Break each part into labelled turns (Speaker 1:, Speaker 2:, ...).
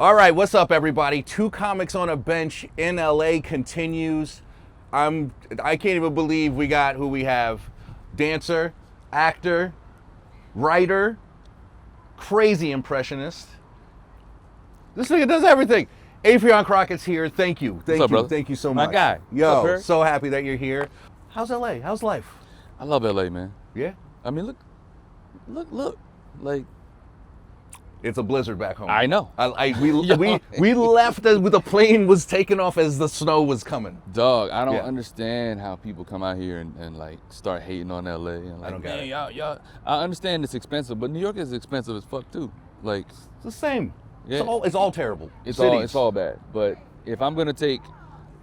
Speaker 1: All right, what's up, everybody? Two Comics on a Bench in LA continues. I can't even believe we got who we have: dancer, actor, writer, crazy impressionist. This nigga does everything. Affion Crockett's here. Thank you.
Speaker 2: What's up, brother?
Speaker 1: Thank you so
Speaker 2: My
Speaker 1: much.
Speaker 2: guy.
Speaker 1: Yo,
Speaker 2: What's up,
Speaker 1: so happy that you're here. How's LA? How's life?
Speaker 2: I love LA, man.
Speaker 1: Yeah?
Speaker 2: I mean, look. Like,
Speaker 1: It's a blizzard back home.
Speaker 2: I know.
Speaker 1: We left as the plane was taking off as the snow was coming.
Speaker 2: Dog, I don't understand how people come out here and like start hating on LA and like,
Speaker 1: I don't get it.
Speaker 2: y'all. I understand it's expensive, but New York is expensive as fuck too. Like,
Speaker 1: It's the same.
Speaker 2: Yeah.
Speaker 1: It's all terrible.
Speaker 2: it's
Speaker 1: Cities.
Speaker 2: all bad. But if I'm gonna take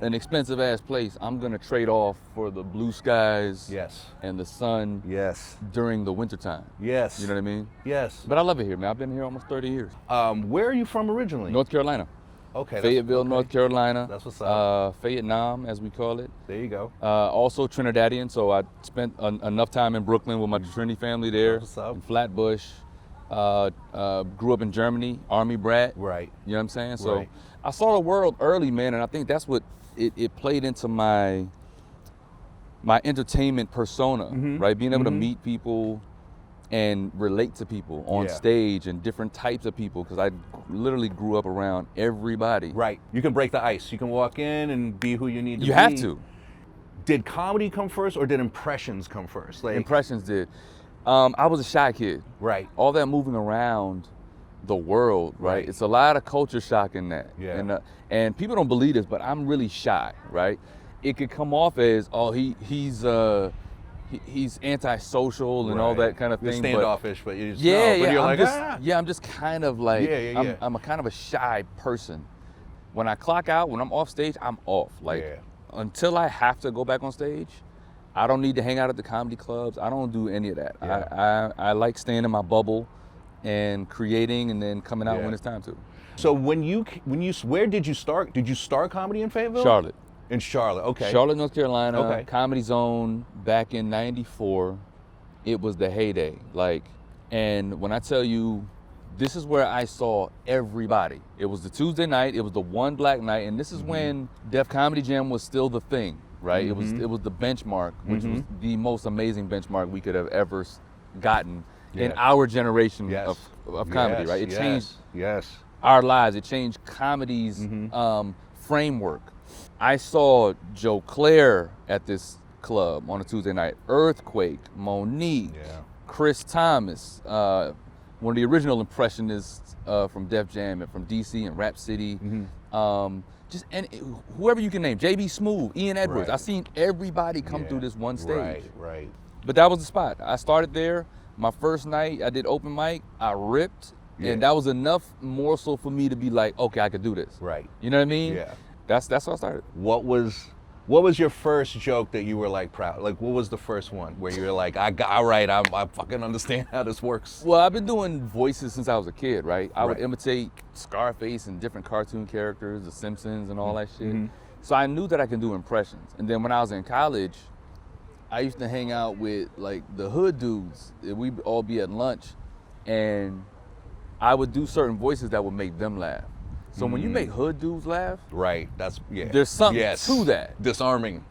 Speaker 2: an expensive ass place, I'm gonna trade off for the blue skies
Speaker 1: Yes.
Speaker 2: and the sun
Speaker 1: Yes.
Speaker 2: during the wintertime.
Speaker 1: Yes.
Speaker 2: You know what I mean?
Speaker 1: Yes.
Speaker 2: But I love it here, man. I've been here almost 30 years.
Speaker 1: Where are you from originally?
Speaker 2: North Carolina.
Speaker 1: Okay.
Speaker 2: Fayetteville,
Speaker 1: okay.
Speaker 2: North Carolina.
Speaker 1: That's what's up.
Speaker 2: Vietnam, as we call it.
Speaker 1: There you go.
Speaker 2: Also Trinidadian, so I spent enough time in Brooklyn with my Trinity family there.
Speaker 1: That's what's up.
Speaker 2: In Flatbush. Grew up in Germany, Army brat.
Speaker 1: Right.
Speaker 2: You know what I'm saying? So
Speaker 1: Right.
Speaker 2: I saw the world early, man, and I think that's what it played into my entertainment persona, right? Being able to meet people and relate to people on
Speaker 1: Yeah.
Speaker 2: stage and different types of people, because I literally grew up around everybody.
Speaker 1: Right. You can break the ice. You can walk in and be who you need to be.
Speaker 2: You have to.
Speaker 1: Did comedy come first or did impressions come first? Like,
Speaker 2: Impressions did. I was a shy kid.
Speaker 1: Right.
Speaker 2: All that moving around the world, right?
Speaker 1: Right.
Speaker 2: It's a lot of culture shock in that.
Speaker 1: Yeah.
Speaker 2: And people don't believe this, but I'm really shy, right? It could come off as, oh, he's antisocial and all
Speaker 1: Right.
Speaker 2: that kind of
Speaker 1: You're
Speaker 2: thing.
Speaker 1: standoffish, but you just
Speaker 2: Yeah,
Speaker 1: no, but
Speaker 2: yeah.
Speaker 1: you're
Speaker 2: I'm
Speaker 1: like,
Speaker 2: just,
Speaker 1: ah.
Speaker 2: yeah, I'm just kind of like,
Speaker 1: Yeah.
Speaker 2: I'm a kind of a shy person. When I clock out, when I'm off stage, I'm off. Like,
Speaker 1: Yeah.
Speaker 2: until I have to go back on stage, I don't need to hang out at the comedy clubs. I don't do any of that.
Speaker 1: Yeah.
Speaker 2: I like staying in my bubble and creating and then coming out
Speaker 1: Yeah.
Speaker 2: when it's time to.
Speaker 1: So where did you start? Did you start comedy in Fayetteville?
Speaker 2: Charlotte.
Speaker 1: In Charlotte, okay.
Speaker 2: Charlotte, North Carolina,
Speaker 1: Okay.
Speaker 2: Comedy Zone back in '94. It was the heyday. Like, and when I tell you, this is where I saw everybody. It was the Tuesday night, it was the one black night, and this is when Def Comedy Jam was still the thing, right? It was the benchmark, which was the most amazing benchmark we could have ever gotten in our generation
Speaker 1: Yes.
Speaker 2: of comedy,
Speaker 1: Yes,
Speaker 2: right? It changed
Speaker 1: Yes.
Speaker 2: our lives. It changed comedy's framework. I saw Joe Claire at this club on a Tuesday night. Earthquake, Monique,
Speaker 1: Yeah.
Speaker 2: Chris Thomas, one of the original impressionists from Def Jam and from DC and Rap City. Just whoever you can name, JB Smooth, Ian Edwards.
Speaker 1: Right.
Speaker 2: I seen everybody come
Speaker 1: Yeah.
Speaker 2: through this one stage.
Speaker 1: Right.
Speaker 2: But that was the spot. I started there. My first night, I did open mic. I ripped,
Speaker 1: Yeah.
Speaker 2: and that was enough morsel for me to be like, okay, I could do this.
Speaker 1: Right.
Speaker 2: You know what I mean?
Speaker 1: Yeah.
Speaker 2: That's how I started.
Speaker 1: What was your first joke that you were like proud? Like, what was the first one where you were like, I fucking understand how this works?
Speaker 2: Well, I've been doing voices since I was a kid, right? I would
Speaker 1: Right.
Speaker 2: imitate Scarface and different cartoon characters, The Simpsons and all that shit. So I knew that I could do impressions. And then when I was in college, I used to hang out with like the hood dudes. We'd all be at lunch, and I would do certain voices that would make them laugh. So when you make hood dudes laugh,
Speaker 1: Right. That's
Speaker 2: there's something to that.
Speaker 1: Disarming.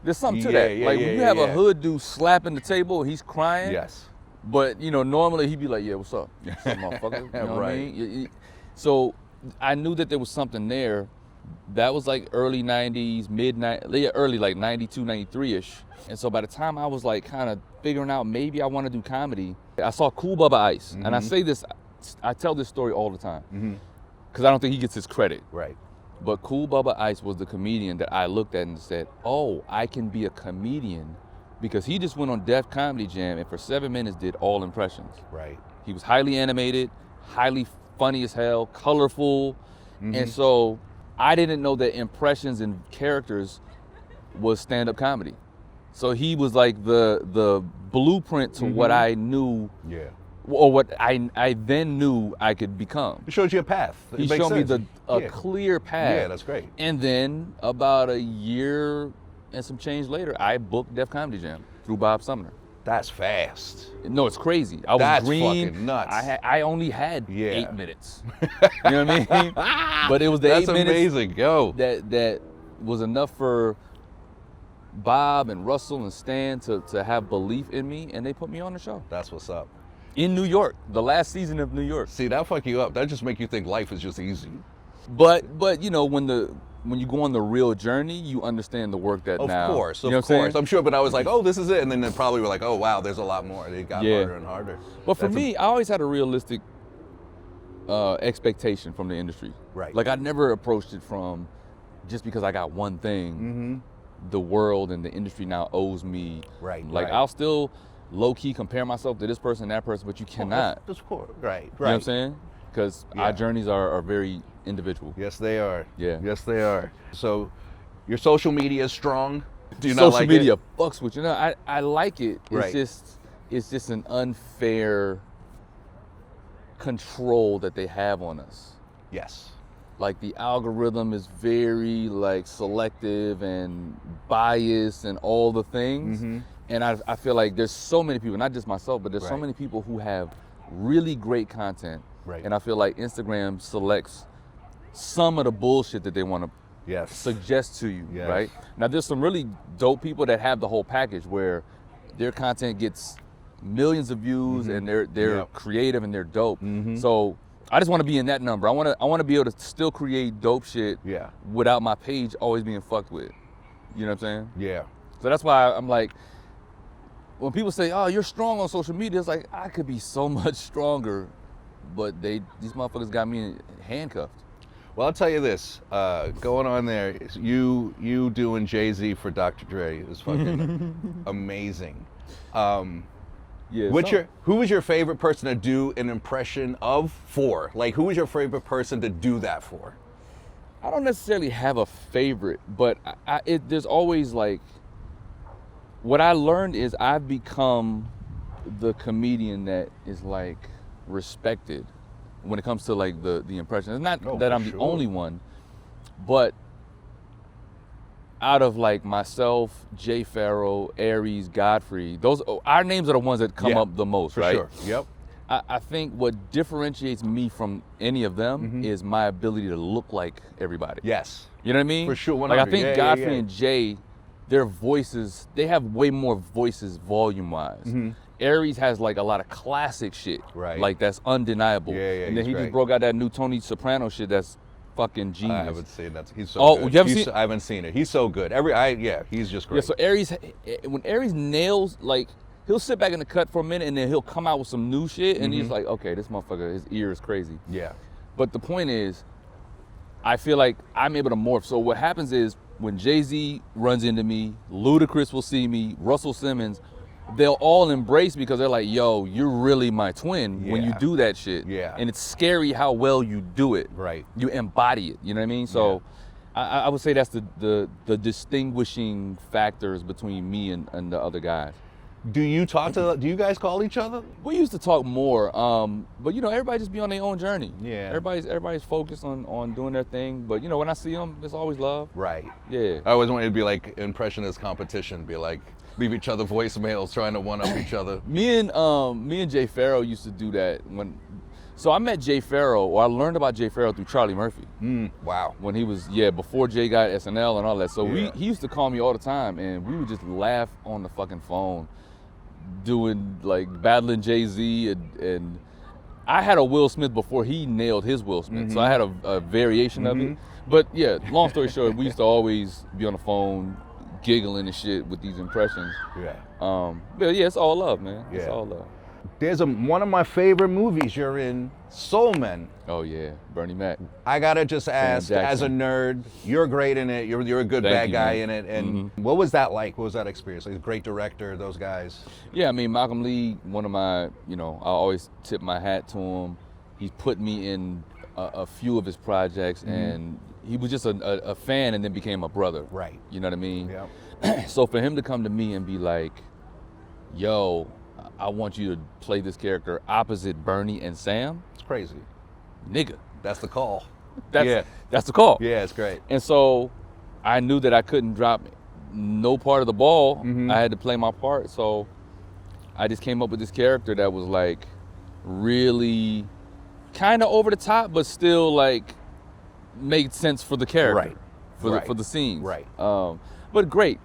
Speaker 2: There's something to
Speaker 1: Yeah,
Speaker 2: that.
Speaker 1: yeah,
Speaker 2: Like
Speaker 1: yeah,
Speaker 2: when you
Speaker 1: yeah,
Speaker 2: have
Speaker 1: yeah.
Speaker 2: a hood dude slapping the table and he's crying.
Speaker 1: Yes.
Speaker 2: But you know, normally he'd be like, "Yeah, what's up, motherfucker?" You know what I
Speaker 1: Right.
Speaker 2: mean? So I knew that there was something there. That was like early '90s, early like '92, '93ish. And so by the time I was like kind of figuring out maybe I want to do comedy, I saw Cool Bubba Ice, and I say this, I tell this story all the time because I don't think he gets his credit.
Speaker 1: Right.
Speaker 2: But Cool Bubba Ice was the comedian that I looked at and said, "Oh, I can be a comedian." Because he just went on Def Comedy Jam and for 7 minutes did all impressions.
Speaker 1: Right.
Speaker 2: He was highly animated, highly funny as hell, colorful. And so I didn't know that impressions and characters was stand-up comedy. So he was like the blueprint to what I knew,
Speaker 1: Yeah.
Speaker 2: or what I then knew I could become.
Speaker 1: It showed you a path.
Speaker 2: He
Speaker 1: It makes
Speaker 2: showed me
Speaker 1: sense.
Speaker 2: a
Speaker 1: Yeah.
Speaker 2: clear path.
Speaker 1: Yeah, that's great.
Speaker 2: And then about a year and some change later, I booked Def Comedy Jam through Bob Sumner.
Speaker 1: That's fast.
Speaker 2: No, it's crazy. I was
Speaker 1: That's
Speaker 2: green.
Speaker 1: fucking nuts.
Speaker 2: I only had
Speaker 1: Yeah.
Speaker 2: 8 minutes. You know what I mean? But it was the
Speaker 1: That's
Speaker 2: 8 minutes
Speaker 1: amazing. Yo.
Speaker 2: that was enough for Bob and Russell and Stan to have belief in me, and they put me on the show.
Speaker 1: That's what's up.
Speaker 2: In New York, the last season of New York.
Speaker 1: See, that fuck you up. That just make you think life is just easy.
Speaker 2: But you know, when you go on the real journey, you understand the work that
Speaker 1: Of
Speaker 2: now.
Speaker 1: course,
Speaker 2: you know
Speaker 1: of
Speaker 2: what I'm
Speaker 1: course.
Speaker 2: saying?
Speaker 1: I'm sure, but I was like, oh, this is it. And then they probably were like, oh, wow, there's a lot more. It got
Speaker 2: Yeah.
Speaker 1: harder and harder.
Speaker 2: But for
Speaker 1: That's
Speaker 2: me, I always had a realistic expectation from the industry.
Speaker 1: Right.
Speaker 2: Like I never approached it from just because I got one thing, the world and the industry now owes me.
Speaker 1: Right,
Speaker 2: Like
Speaker 1: right.
Speaker 2: I'll still low key compare myself to this person, that person, but you cannot.
Speaker 1: Of course. Right,
Speaker 2: You know what I'm saying? Because
Speaker 1: Yeah.
Speaker 2: our journeys are very individual.
Speaker 1: Yes, they are.
Speaker 2: Yeah.
Speaker 1: Yes, they are. So your social media is strong. Do you not
Speaker 2: Social
Speaker 1: like
Speaker 2: media
Speaker 1: it?
Speaker 2: fucks with you. No, I like it.
Speaker 1: Right.
Speaker 2: It's just an unfair control that they have on us.
Speaker 1: Yes.
Speaker 2: Like the algorithm is very like selective and biased and all the things. And I feel like there's so many people, not just myself, but there's so
Speaker 1: Right.
Speaker 2: many people who have really great content.
Speaker 1: Right.
Speaker 2: And I feel like Instagram selects some of the bullshit that they want to
Speaker 1: Yes.
Speaker 2: suggest to you,
Speaker 1: Yes.
Speaker 2: right? Now there's some really dope people that have the whole package where their content gets millions of views and they're
Speaker 1: Yep.
Speaker 2: creative and they're dope. So I just want to be in that number. I want to be able to still create dope shit
Speaker 1: Yeah.
Speaker 2: without my page always being fucked with. You know what I'm saying?
Speaker 1: Yeah.
Speaker 2: So that's why I'm like, when people say, "Oh, you're strong on social media," it's like I could be so much stronger, but these motherfuckers got me handcuffed.
Speaker 1: Well, I'll tell you this. Going on there, you doing Jay-Z for Dr. Dre is fucking amazing.
Speaker 2: Yeah.
Speaker 1: Who was your favorite person to do an impression of for? Like, who was your favorite person to do that for?
Speaker 2: I don't necessarily have a favorite, but there's always like, what I learned is I've become the comedian that is like respected when it comes to like the impression. It's not
Speaker 1: Oh,
Speaker 2: that
Speaker 1: for
Speaker 2: I'm the
Speaker 1: sure.
Speaker 2: only one, but out of like myself, Jay Pharoah, Aries, Godfrey, our names are the ones that come
Speaker 1: Yeah,
Speaker 2: up the most,
Speaker 1: For
Speaker 2: right?
Speaker 1: sure. Yep.
Speaker 2: I think what differentiates me from any of them is my ability to look like everybody.
Speaker 1: Yes.
Speaker 2: You know what I mean?
Speaker 1: For sure,
Speaker 2: Like I
Speaker 1: 100.
Speaker 2: think
Speaker 1: Yeah,
Speaker 2: Godfrey
Speaker 1: yeah.
Speaker 2: and Jay, their voices, they have way more voices volume-wise. Aries has like a lot of classic shit.
Speaker 1: Right.
Speaker 2: Like that's undeniable.
Speaker 1: Yeah, yeah,
Speaker 2: And then
Speaker 1: he's
Speaker 2: he
Speaker 1: great.
Speaker 2: just broke out that new Tony Soprano shit that's fucking genius.
Speaker 1: I haven't seen that. He's so
Speaker 2: Oh,
Speaker 1: good.
Speaker 2: you haven't
Speaker 1: He's-
Speaker 2: seen-
Speaker 1: I haven't seen it. He's so good. He's just great.
Speaker 2: Yeah, so Aries, when Aries nails, like, he'll sit back in the cut for a minute and then he'll come out with some new shit and he's like, okay, this motherfucker, his ear is crazy.
Speaker 1: Yeah.
Speaker 2: But the point is, I feel like I'm able to morph. So what happens is when Jay-Z runs into me, Ludacris will see me, Russell Simmons, they'll all embrace me because they're like, yo, you're really my twin when you
Speaker 1: Yeah.
Speaker 2: do that shit.
Speaker 1: Yeah.
Speaker 2: And it's scary how well you do it.
Speaker 1: Right.
Speaker 2: You embody it, you know what I mean? So I would say that's the distinguishing factors between me and the other guys.
Speaker 1: Do you guys call each other?
Speaker 2: We used to talk more, but you know, everybody just be on their own journey.
Speaker 1: Yeah.
Speaker 2: Everybody's focused on doing their thing. But you know, when I see them, it's always love.
Speaker 1: Right.
Speaker 2: Yeah.
Speaker 1: I always wanted to be like impressionist competition, be like leave each other voicemails trying to one up each other.
Speaker 2: Me and Jay Pharoah used to do that so I met Jay Pharoah, or I learned about Jay Pharoah through Charlie Murphy.
Speaker 1: Wow.
Speaker 2: When he was, before Jay got SNL and all that. So
Speaker 1: Yeah.
Speaker 2: he used to call me all the time and we would just laugh on the fucking phone, doing like battling Jay-Z and I had a Will Smith before he nailed his Will Smith. So I had a variation of it. But yeah, long story short, we used to always be on the phone giggling and shit with these impressions.
Speaker 1: Yeah.
Speaker 2: But yeah, it's all love, man. It's
Speaker 1: Yeah.
Speaker 2: all love.
Speaker 1: There's one of my favorite movies you're in, Soul Men.
Speaker 2: Oh yeah, Bernie Mac.
Speaker 1: I gotta just ask, as a
Speaker 2: Jackson.
Speaker 1: nerd, you're great in it. You're a good
Speaker 2: Thank
Speaker 1: bad
Speaker 2: you,
Speaker 1: guy
Speaker 2: man.
Speaker 1: in it. And what was that like? What was that experience? Like, great director, those guys.
Speaker 2: Yeah, I mean, Malcolm Lee, one of my, I always tip my hat to him. He's put me in a few of his projects, and he was just a fan and then became a brother.
Speaker 1: Right.
Speaker 2: You know what I mean?
Speaker 1: Yeah.
Speaker 2: So for him to come to me and be like, yo, I want you to play this character opposite Bernie and Sam,
Speaker 1: It's crazy.
Speaker 2: nigga.
Speaker 1: That's the call.
Speaker 2: That's the call.
Speaker 1: Yeah, it's great.
Speaker 2: And so I knew that I couldn't drop no part of the ball. I had to play my part. So I just came up with this character that was like really kind of over the top, but still like made sense for the character,
Speaker 1: Right.
Speaker 2: for the scenes.
Speaker 1: Right.
Speaker 2: But great.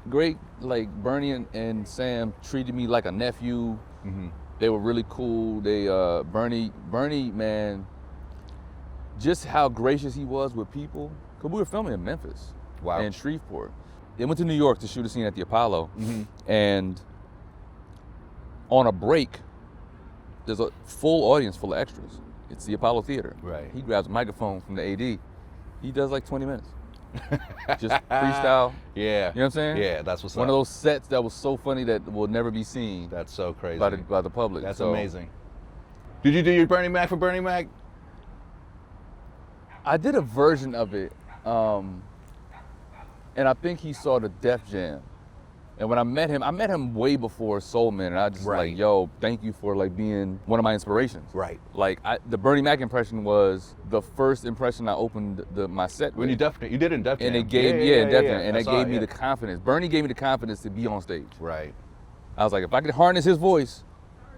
Speaker 2: Like Bernie and Sam treated me like a nephew.
Speaker 1: Mm-hmm.
Speaker 2: They were really cool. They Bernie, man, just how gracious he was with people. Cause we were filming in Memphis.
Speaker 1: Wow.
Speaker 2: And Shreveport. They went to New York to shoot a scene at the Apollo, and on a break, there's a full audience full of extras. It's the Apollo Theater.
Speaker 1: Right.
Speaker 2: He grabs a microphone from the AD. He does like 20 minutes. Just freestyle.
Speaker 1: Yeah.
Speaker 2: You know what I'm saying?
Speaker 1: Yeah, that's what's
Speaker 2: One
Speaker 1: up.
Speaker 2: of those sets that was so funny that will never be seen
Speaker 1: That's so crazy.
Speaker 2: by the public.
Speaker 1: That's
Speaker 2: So,
Speaker 1: amazing. Did you do your Bernie Mac for Bernie Mac?
Speaker 2: I did a version of it, and I think he saw the Def Jam. And when I met him way before Soul Man, and I just
Speaker 1: Right.
Speaker 2: like, yo, thank you for like being one of my inspirations.
Speaker 1: Right.
Speaker 2: Like the Bernie Mac impression was the first impression I opened my set
Speaker 1: When
Speaker 2: with.
Speaker 1: you did it in Def Jam.
Speaker 2: And it gave and
Speaker 1: I
Speaker 2: it
Speaker 1: saw
Speaker 2: gave me
Speaker 1: yeah.
Speaker 2: the confidence. Bernie gave me the confidence to be on stage.
Speaker 1: Right.
Speaker 2: I was like, if I could harness his voice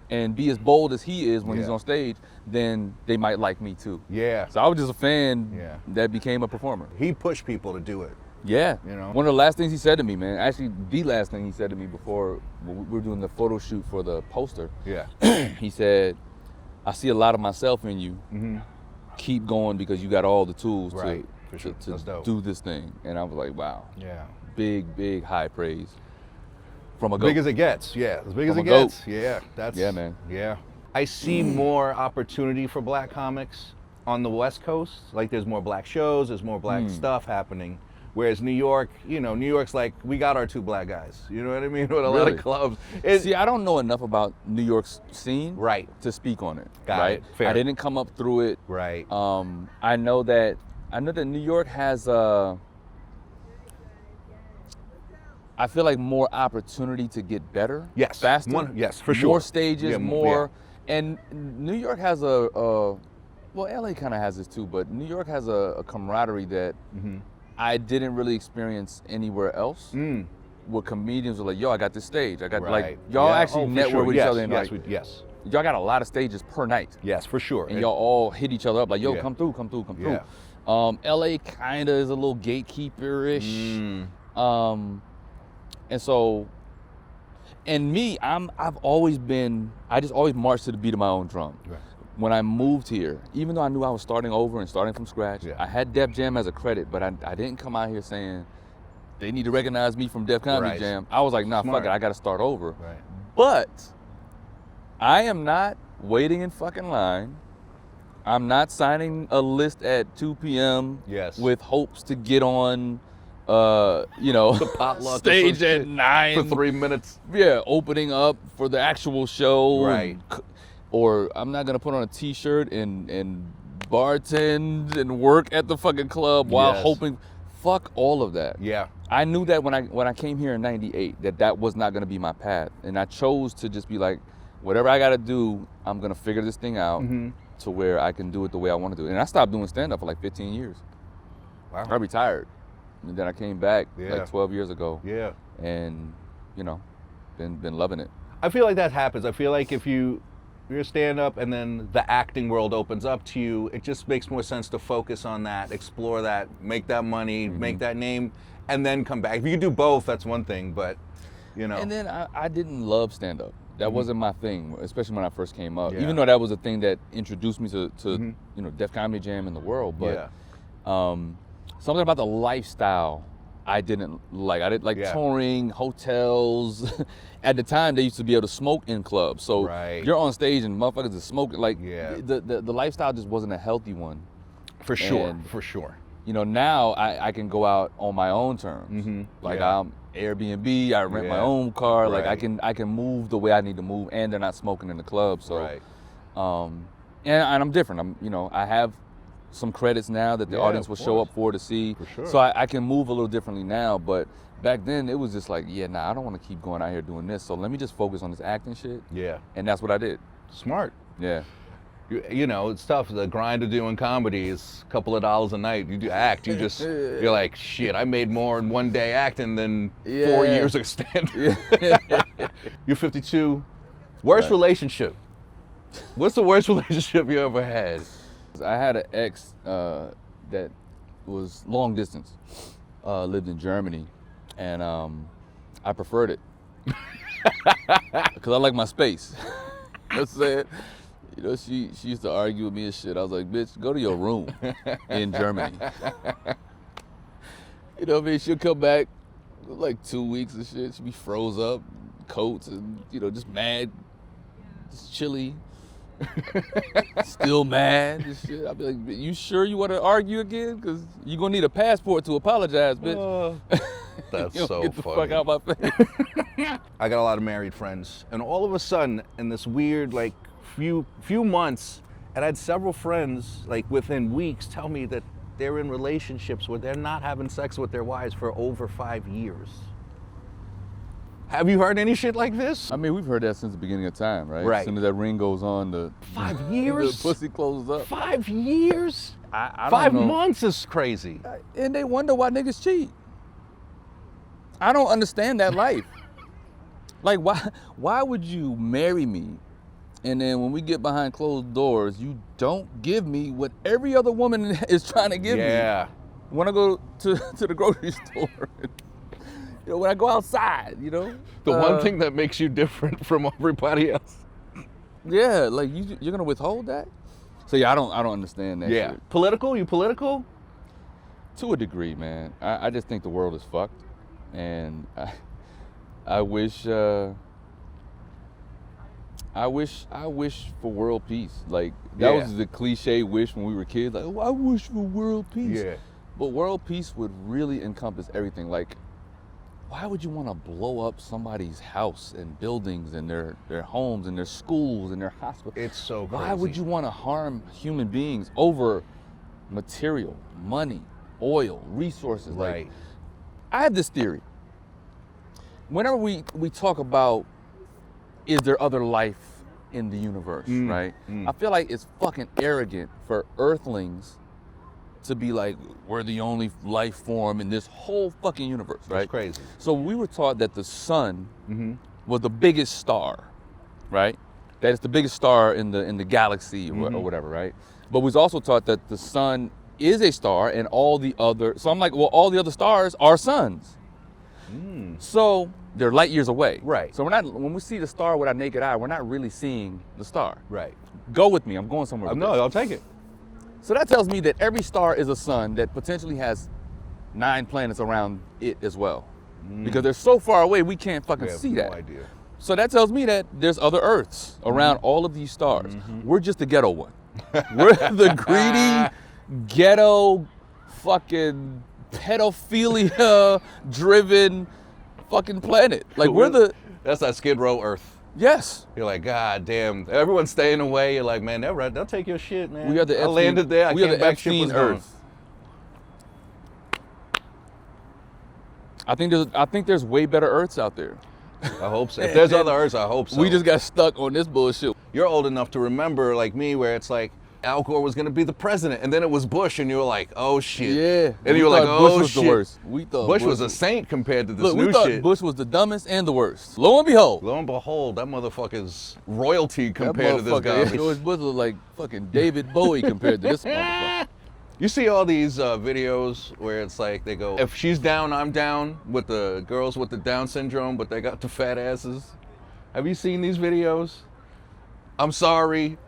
Speaker 2: and be as bold as he is when he's
Speaker 1: Yeah.
Speaker 2: on stage, then they might like me too.
Speaker 1: Yeah.
Speaker 2: So I was just a fan
Speaker 1: Yeah.
Speaker 2: that became a performer.
Speaker 1: He pushed people to do it.
Speaker 2: Yeah.
Speaker 1: You know?
Speaker 2: One of the last things he said to me, man, actually the last thing he said to me before we were doing the photo shoot for the poster,
Speaker 1: Yeah.
Speaker 2: he said, I see a lot of myself in you.
Speaker 1: Mm-hmm.
Speaker 2: Keep going because you got all the tools
Speaker 1: Right. For sure.
Speaker 2: to
Speaker 1: That's dope.
Speaker 2: do this thing. And I was like, wow,
Speaker 1: Yeah.
Speaker 2: big high praise from a
Speaker 1: As
Speaker 2: goat.
Speaker 1: big as it gets. Yeah. As big as
Speaker 2: From
Speaker 1: it
Speaker 2: a goat.
Speaker 1: gets. Yeah. That's.
Speaker 2: Yeah, man.
Speaker 1: Yeah. I see more opportunity for black comics on the West Coast. Like there's more black shows, there's more black stuff happening. Whereas New York, New York's like, we got our two black guys. You know what I mean? With a lot
Speaker 2: Really?
Speaker 1: of clubs.
Speaker 2: See, I don't know enough about New York's scene
Speaker 1: Right.
Speaker 2: to speak on it.
Speaker 1: Got
Speaker 2: right?
Speaker 1: it. Fair.
Speaker 2: I didn't come up through it.
Speaker 1: Right.
Speaker 2: I know that New York has I feel like more opportunity to get better.
Speaker 1: Yes.
Speaker 2: Faster.
Speaker 1: Yes, for sure.
Speaker 2: More stages,
Speaker 1: Yeah,
Speaker 2: more. And New York has well, LA kind of has this too, but New York has a camaraderie that I didn't really experience anywhere else. Where comedians are like, yo, I got this stage. I got
Speaker 1: Right.
Speaker 2: like, y'all
Speaker 1: Yeah.
Speaker 2: actually
Speaker 1: Oh, for
Speaker 2: network
Speaker 1: sure.
Speaker 2: with
Speaker 1: Yes,
Speaker 2: each other and
Speaker 1: yes,
Speaker 2: like,
Speaker 1: yes.
Speaker 2: y'all got a lot of stages per night.
Speaker 1: Yes, for sure.
Speaker 2: And y'all all hit each other up like, yo,
Speaker 1: Yeah.
Speaker 2: come through.
Speaker 1: Yeah.
Speaker 2: LA kind of is a little gatekeeper-ish. And so, and me, I've always been, I just always marched to the beat of my own drum.
Speaker 1: Right.
Speaker 2: When I moved here, even though I knew I was starting over and starting from scratch,
Speaker 1: Yeah.
Speaker 2: I had Def Jam as a credit, but I didn't come out here saying, they need to recognize me from Def Comedy
Speaker 1: Right.
Speaker 2: Jam. I was like, nah,
Speaker 1: Smart.
Speaker 2: fuck it, I gotta start over.
Speaker 1: Right.
Speaker 2: But I am not waiting in fucking line. I'm not signing a list at 2 p.m.
Speaker 1: Yes.
Speaker 2: with hopes to get on,
Speaker 1: The potluck or
Speaker 2: stage
Speaker 1: some
Speaker 2: at
Speaker 1: shit
Speaker 2: 9.
Speaker 1: for 3 minutes.
Speaker 2: Yeah, opening up for the actual show.
Speaker 1: Right.
Speaker 2: Or I'm not gonna put on a t-shirt and bartend and work at the fucking club while
Speaker 1: Yes.
Speaker 2: hoping. Fuck all of that.
Speaker 1: Yeah.
Speaker 2: I knew that when I came here in '98 that was not gonna be my path, and I chose to just be like, whatever I gotta do, I'm gonna figure this thing out to where I can do it the way I want to do it. And I stopped doing stand-up for like 15 years.
Speaker 1: Wow.
Speaker 2: I retired, and then I came back
Speaker 1: Yeah.
Speaker 2: like 12 years ago,
Speaker 1: Yeah.
Speaker 2: and been loving it.
Speaker 1: I feel like that happens. I feel like if you're stand up and then the acting world opens up to you, it just makes more sense to focus on that, explore that, make that money, make that name, and then come back. If you can do both, that's one thing, but
Speaker 2: And then I didn't love stand-up. That wasn't my thing, especially when I first came up.
Speaker 1: Yeah.
Speaker 2: Even though that was a thing that introduced me to Def Comedy Jam in the world, but something about the lifestyle I didn't like. I didn't like touring, hotels. At the time, they used to be able to smoke in clubs. So you're on stage and motherfuckers are smoking. Like the lifestyle just wasn't a healthy one.
Speaker 1: For sure,
Speaker 2: And,
Speaker 1: for sure.
Speaker 2: Now I can go out on my own terms. Like I'm Airbnb, I rent my own car. Like I can move the way I need to move, and they're not smoking in the club. So, and I'm different. I have some credits now that the audience will show up for to see.
Speaker 1: For sure.
Speaker 2: So I can move a little differently now. But back then it was just like, I don't want to keep going out here doing this. So let me just focus on this acting shit.
Speaker 1: Yeah.
Speaker 2: And that's what I did.
Speaker 1: Smart.
Speaker 2: Yeah.
Speaker 1: It's tough. The grind of doing comedy is a couple of dollars a night. You do act, you're like, shit, I made more in one day acting than 4 years of stand-up. You're 52. Worst
Speaker 2: Right.
Speaker 1: relationship. What's the worst relationship you ever had?
Speaker 2: I had an ex that was long distance, lived in Germany, and I preferred it because I like my space. That's it. You know, she used to argue with me and shit. I was like, bitch, go to your room in Germany. You know what I mean? She'll come back like 2 weeks and shit. She'll be froze up, coats, and just mad, just chilly. Still mad and shit. I'll be like, you sure you want to argue again? Because you're going to need a passport to apologize, bitch.
Speaker 1: That's so
Speaker 2: get the
Speaker 1: funny.
Speaker 2: fuck out my face.
Speaker 1: I got a lot of married friends, and all of a sudden, in this weird, like, few months, and I had several friends, like, within weeks, tell me that they're in relationships where they're not having sex with their wives for over 5 years. Have you heard any shit like this?
Speaker 2: I mean, we've heard that since the beginning of time, right?
Speaker 1: Right.
Speaker 2: As soon as that ring goes on, the
Speaker 1: 5 years?
Speaker 2: the pussy closes up.
Speaker 1: 5 years?
Speaker 2: I don't
Speaker 1: 5
Speaker 2: know.
Speaker 1: months is crazy.
Speaker 2: And they wonder why niggas cheat. I don't understand that life. Like, why would you marry me, and then when we get behind closed doors, you don't give me what every other woman is trying to give me?
Speaker 1: Yeah.
Speaker 2: When I go to the grocery store, when I go outside,
Speaker 1: The one thing that makes you different from everybody else.
Speaker 2: Yeah, like you're gonna withhold that? So yeah, I don't understand that.
Speaker 1: Yeah.
Speaker 2: Shit.
Speaker 1: Political? You political?
Speaker 2: To a degree, man. I just think the world is fucked, and I wish for world peace. Like that was the cliche wish when we were kids. Like, oh, I wish for world peace.
Speaker 1: Yeah.
Speaker 2: But world peace would really encompass everything. Like, why would you want to blow up somebody's house and buildings and their homes and their schools and their hospitals?
Speaker 1: It's so crazy.
Speaker 2: Why would you want to harm human beings over material, money, oil, resources?
Speaker 1: Right.
Speaker 2: Like, I have this theory. Whenever we talk about, is there other life in the universe, right? I feel like it's fucking arrogant for earthlings to be like, we're the only life form in this whole fucking universe, right?
Speaker 1: It's crazy.
Speaker 2: So we were taught that the sun was the biggest star, right? That it's the biggest star in the galaxy or whatever, right? But we was also taught that the sun is a star and all the other, so I'm like, well, all the other stars are suns. So they're light years away.
Speaker 1: Right.
Speaker 2: So when we see the star with our naked eye, we're not really seeing the star.
Speaker 1: Right.
Speaker 2: Go with me, I'm going somewhere with
Speaker 1: No,
Speaker 2: this.
Speaker 1: I'll take it.
Speaker 2: So that tells me that every star is a sun that potentially has 9 planets around it as well. Because they're so far away, we can't fucking see that.
Speaker 1: No idea.
Speaker 2: So that tells me that there's other Earths around all of these stars. We're just the ghetto one. We're the greedy, ghetto, fucking pedophilia-driven fucking planet. Like we're the...
Speaker 1: That's that Skid Row Earth.
Speaker 2: Yes.
Speaker 1: You're like, God damn, everyone's staying away. You're like, man, they'll take your shit, man.
Speaker 2: We are the
Speaker 1: I
Speaker 2: Epstein,
Speaker 1: landed there. I
Speaker 2: we are
Speaker 1: came
Speaker 2: the
Speaker 1: back. Shit was
Speaker 2: Epstein
Speaker 1: gone.
Speaker 2: Earth. I think there's way better Earths out there.
Speaker 1: I hope so. If there's other Earths, I hope so.
Speaker 2: We just got stuck on this bullshit.
Speaker 1: You're old enough to remember, like me, where it's like Al Gore was gonna be the president, and then it was Bush, and you were like, oh shit.
Speaker 2: Yeah.
Speaker 1: And
Speaker 2: we
Speaker 1: you were like,
Speaker 2: thought
Speaker 1: oh
Speaker 2: Bush was
Speaker 1: shit.
Speaker 2: the worst. We thought
Speaker 1: Bush was a saint compared to this
Speaker 2: Look,
Speaker 1: new
Speaker 2: we thought
Speaker 1: shit.
Speaker 2: Bush was the dumbest and the worst. Lo and behold.
Speaker 1: Lo and behold, that motherfucker's royalty compared to this garbage.
Speaker 2: George Bush was like fucking David Bowie compared to this motherfucker.
Speaker 1: You see all these videos where it's like they go, if she's down, I'm down, with the girls with the Down syndrome, but they got the fat asses. Have you seen these videos? I'm sorry.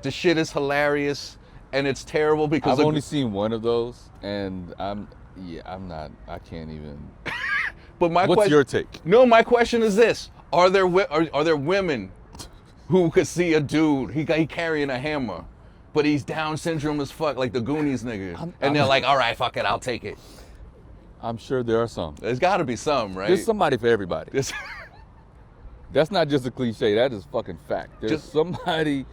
Speaker 1: The shit is hilarious, and it's terrible because
Speaker 2: I've only seen one of those, and I can't even.
Speaker 1: But my
Speaker 2: What's your take?
Speaker 1: No, my question is this: Are there women who could see a dude he carrying a hammer, but he's Down syndrome as fuck, like the Goonies nigga, and they're like, all right, fuck it, I'll take it.
Speaker 2: I'm sure there are some.
Speaker 1: There's got to be some, right?
Speaker 2: There's somebody for everybody. That's not just a cliche. That is fucking fact. There's somebody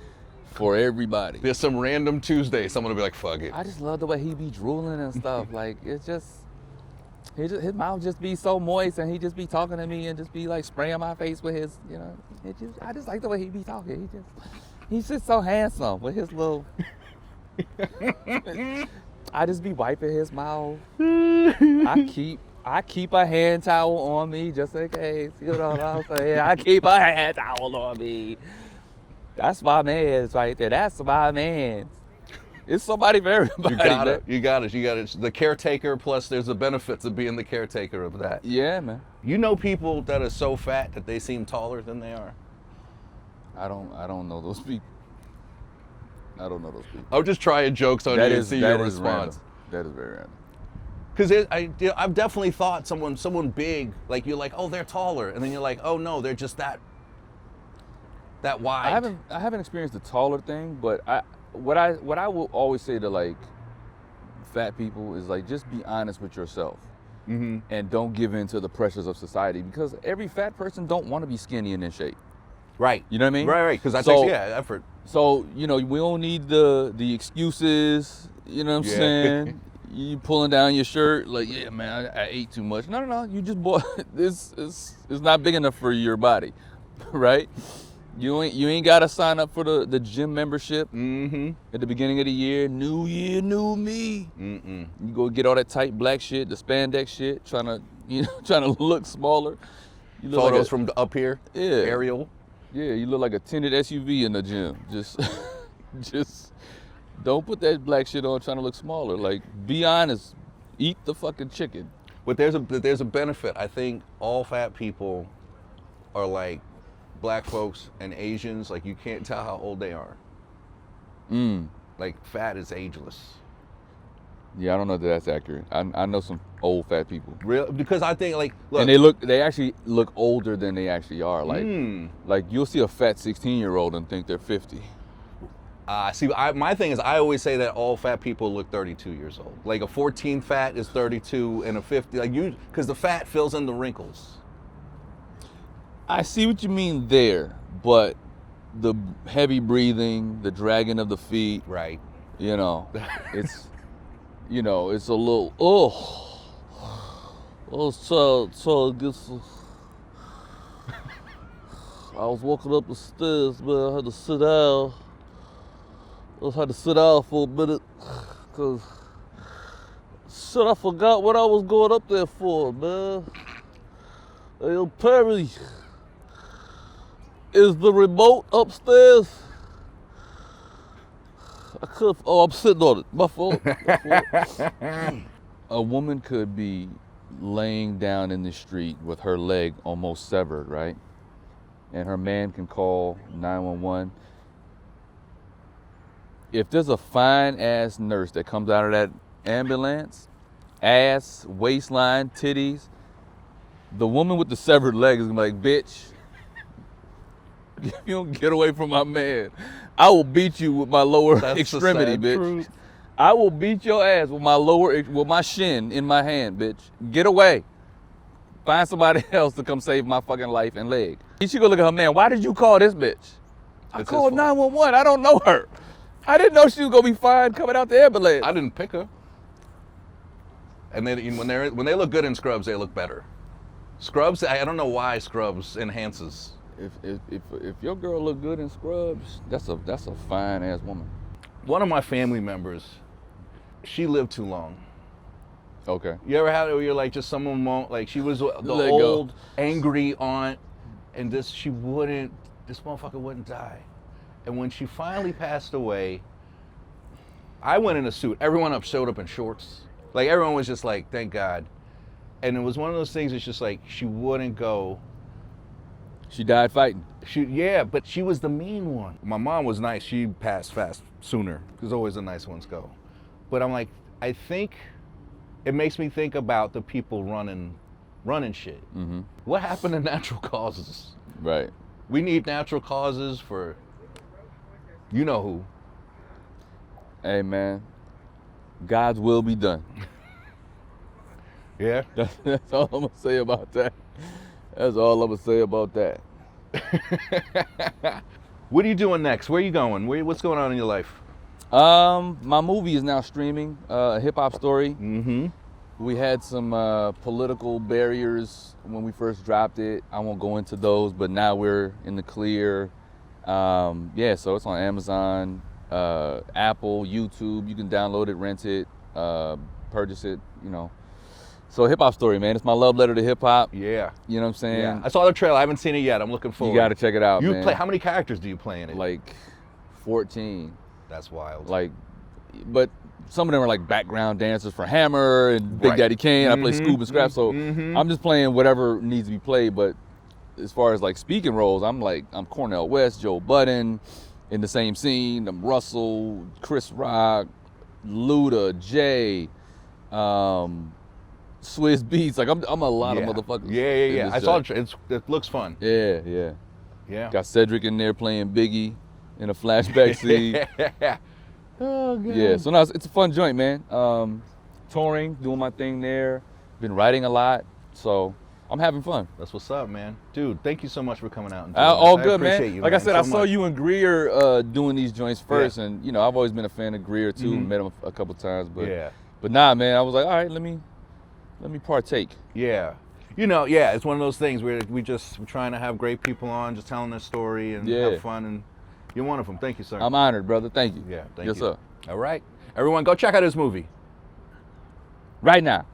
Speaker 2: for everybody.
Speaker 1: There's some random Tuesday, someone will be like, fuck it.
Speaker 2: I just love the way he be drooling and stuff. Like, it's just, his mouth just be so moist, and he just be talking to me and just be like spraying my face with his, I just like the way he be talking. He's just so handsome with his little, I just be wiping his mouth. I keep I keep a hand towel on me just in case. You know what I'm saying? I keep a hand towel on me. That's my man's right there. That's my man's. It's somebody for everybody.
Speaker 1: You got
Speaker 2: man.
Speaker 1: it. You got it. You got it. The caretaker, plus there's the benefits of being the caretaker of that.
Speaker 2: Yeah, man.
Speaker 1: You know people that are so fat that they seem taller than they are?
Speaker 2: I don't know those people. I don't know those people.
Speaker 1: I'll just trying jokes on you and see your response.
Speaker 2: Random. That is very random.
Speaker 1: Because I've definitely thought someone big, like you're like, oh, they're taller, and then you're like, oh no, they're just that wide.
Speaker 2: I haven't experienced the taller thing, but what I will always say to like fat people is like, just be honest with yourself.
Speaker 1: Mm-hmm.
Speaker 2: And don't give in to the pressures of society, because every fat person don't want to be skinny and in shape.
Speaker 1: Right.
Speaker 2: You know what I mean?
Speaker 1: Right. Because that takes effort.
Speaker 2: So, you know, we don't need the excuses, you know what I'm saying? You pulling down your shirt, like, yeah, man, I ate too much. No, you just bought, this is not big enough for your body, right? You ain't got to sign up for the gym membership at the beginning of the year. New year, new me.
Speaker 1: Mm-mm.
Speaker 2: You go get all that tight black shit, the spandex shit, trying to look smaller. You look
Speaker 1: Photos from up here.
Speaker 2: Yeah.
Speaker 1: Aerial.
Speaker 2: Yeah, you look like a tinted SUV in the gym. Just don't put that black shit on trying to look smaller. Like, be honest. Eat the fucking chicken.
Speaker 1: But there's a benefit. I think all fat people are like black folks and Asians. Like, you can't tell how old they are. Like, fat is ageless.
Speaker 2: Yeah, I don't know if that's accurate. I know some old fat people.
Speaker 1: Real, because I think like, look,
Speaker 2: And they actually look older than they actually are. Like you'll see a fat 16-year-old and think they're 50.
Speaker 1: My thing is, I always say that all fat people look 32 years old. Like a 14 fat is 32, and a 50, like because the fat fills in the wrinkles.
Speaker 2: I see what you mean there, but the heavy breathing, the dragging of the feet,
Speaker 1: Right.
Speaker 2: you know, it's a little, so I guess I was walking up the stairs, man. I had to sit down. For a minute, cause shit, I forgot what I was going up there for, man. Hey, Perry, is the remote upstairs? I'm sitting on it. My fault. A woman could be laying down in the street with her leg almost severed, right? And her man can call 911. If there's a fine ass nurse that comes out of that ambulance, ass, waistline, titties, the woman with the severed leg is gonna be like, bitch, if you don't get away from my man, I will beat you with my lower extremity, bitch. Truth. I will beat your ass with my shin in my hand, bitch. Get away. Find somebody else to come save my fucking life and leg. She go look at her man. Why did you call this bitch? I called 911. I don't know her. I didn't know she was gonna be fine coming out the ambulance.
Speaker 1: I didn't pick her. And when they look good in scrubs, they look better. Scrubs, I don't know why scrubs enhances.
Speaker 2: If your girl look good in scrubs, that's a fine ass woman.
Speaker 1: One of my family members, she lived too long.
Speaker 2: Okay.
Speaker 1: You ever had it where you're like, just someone won't, like, she was the old, angry aunt, and this motherfucker wouldn't die. And when she finally passed away, I went in a suit. Everyone showed up in shorts. Like, everyone was just like, thank God. And it was one of those things, it's just like, she wouldn't go.
Speaker 2: She died fighting.
Speaker 1: But she was the mean one. My mom was nice. She passed fast sooner, because always the nice ones go. But I'm like, I think it makes me think about the people running shit. Mm-hmm. What happened to natural causes?
Speaker 2: Right.
Speaker 1: We need natural causes for you know who.
Speaker 2: Hey, man, God's will be done.
Speaker 1: Yeah?
Speaker 2: That's all I'm going to say about that. That's all I'm going to say about that.
Speaker 1: What are you doing next? Where are you going? What's going on in your life?
Speaker 2: My movie is now streaming, a hip-hop story.
Speaker 1: Mm-hmm.
Speaker 2: We had some political barriers when we first dropped it. I won't go into those, but now we're in the clear. So it's on Amazon, Apple, YouTube. You can download it, rent it, purchase it, So hip hop story, man. It's my love letter to hip hop.
Speaker 1: Yeah.
Speaker 2: You know what I'm saying?
Speaker 1: Yeah. I saw the trailer. I haven't seen it yet. I'm looking forward.
Speaker 2: You got to check it out,
Speaker 1: You
Speaker 2: man.
Speaker 1: play. How many characters do you play in it?
Speaker 2: Like 14.
Speaker 1: That's wild.
Speaker 2: Like, but some of them are like background dancers for Hammer and Big
Speaker 1: Right.
Speaker 2: Daddy Kane. I play Scoob and Scrap, so I'm just playing whatever needs to be played. But as far as like speaking roles, I'm Cornel West, Joe Budden, in the same scene. I'm Russell, Chris Rock, Luda, Jay, Swizz Beats. Like I'm a lot of motherfuckers.
Speaker 1: Yeah. I saw it. It looks fun.
Speaker 2: Yeah.
Speaker 1: Yeah.
Speaker 2: Got Cedric in there playing Biggie in a flashback scene.
Speaker 1: Oh, God.
Speaker 2: Yeah, so no, it's a fun joint, man. Touring, doing my thing there. Been writing a lot, so I'm having fun.
Speaker 1: That's what's up, man. Dude, thank you so much for coming out and
Speaker 2: All
Speaker 1: I
Speaker 2: good,
Speaker 1: appreciate
Speaker 2: man.
Speaker 1: you,
Speaker 2: like
Speaker 1: man,
Speaker 2: I said,
Speaker 1: so
Speaker 2: I saw
Speaker 1: much.
Speaker 2: you and Greer doing these joints first, and you know I've always been a fan of Greer too. Met him a couple times, but nah, man, I was like, all right, let me partake.
Speaker 1: Yeah. You know, yeah, it's one of those things where we're trying to have great people on, just telling their story and have fun, and you're one of them. Thank you, sir.
Speaker 2: I'm honored, brother. Thank you.
Speaker 1: Yeah, thank
Speaker 2: yes,
Speaker 1: you.
Speaker 2: Sir.
Speaker 1: All right. Everyone, go check out his movie.
Speaker 2: Right now.